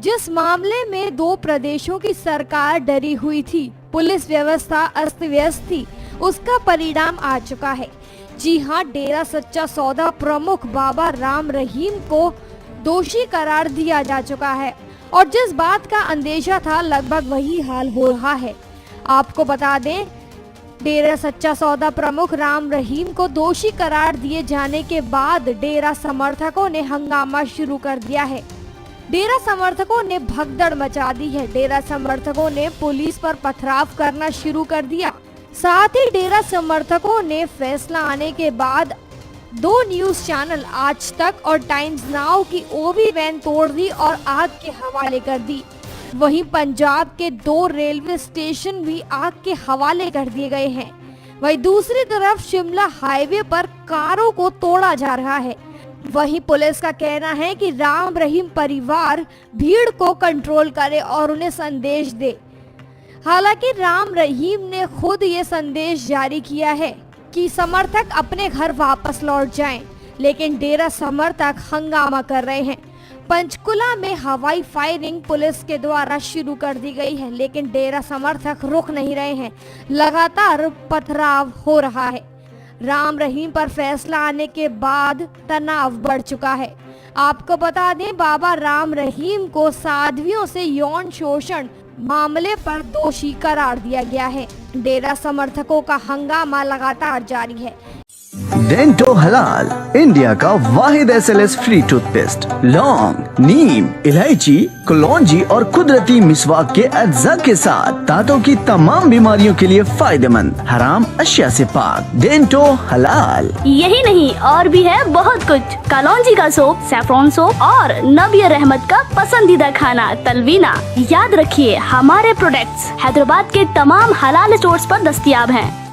जिस मामले में 2 प्रदेशों की सरकार डरी हुई थी, पुलिस व्यवस्था अस्त व्यस्त थी, उसका परिणाम आ चुका है। जी हां, डेरा सच्चा सौदा प्रमुख बाबा राम रहीम को दोषी करार दिया जा चुका है और जिस बात का अंदेशा था लगभग वही हाल हो रहा है। आपको बता दें, डेरा सच्चा सौदा प्रमुख राम रहीम को दोषी करार दिए जाने के बाद डेरा समर्थकों ने हंगामा शुरू कर दिया है। डेरा समर्थकों ने भगदड़ मचा दी है। डेरा समर्थकों ने पुलिस पर पथराव करना शुरू कर दिया। साथ ही डेरा समर्थकों ने फैसला आने के बाद 2 न्यूज चैनल आज तक और टाइम्स नाउ की ओबी वैन तोड़ दी और आग के हवाले कर दी। वहीं पंजाब के 2 रेलवे स्टेशन भी आग के हवाले कर दिए गए हैं। वहीं दूसरी तरफ शिमला हाईवे पर कारों को तोड़ा जा रहा है। वहीं पुलिस का कहना है कि राम रहीम परिवार भीड़ को कंट्रोल करे और उन्हें संदेश दे। हालांकि राम रहीम ने खुद ये संदेश जारी किया है कि समर्थक अपने घर वापस लौट जाएं, लेकिन डेरा समर्थक हंगामा कर रहे हैं। पंचकुला में हवाई फायरिंग पुलिस के द्वारा शुरू कर दी गई है, लेकिन डेरा समर्थक रुक नहीं रहे हैं। लगातार पथराव हो रहा है। राम रहीम पर फैसला आने के बाद तनाव बढ़ चुका है। आपको बता दें, बाबा राम रहीम को साध्वियों से यौन शोषण मामले पर दोषी करार दिया गया है। डेरा समर्थकों का हंगामा लगातार जारी है। डेंटो हलाल, इंडिया का वाहिद SLS फ्री टूथपेस्ट। लौंग, नीम, इलायची, कलौंजी और कुदरती मिसवाक के अज्जा के साथ दांतों की तमाम बीमारियों के लिए फायदेमंद, हराम अशिया से पाक। डेंटो हलाल। यही नहीं, और भी है बहुत कुछ। कलौंजी का सोप, सैफरॉन सोप और नबीर अहमद का पसंदीदा खाना तलवीना। याद रखिए, हमारे प्रोडक्ट्स हैदराबाद के तमाम हलाल स्टोर्स पर दस्तयाब हैं।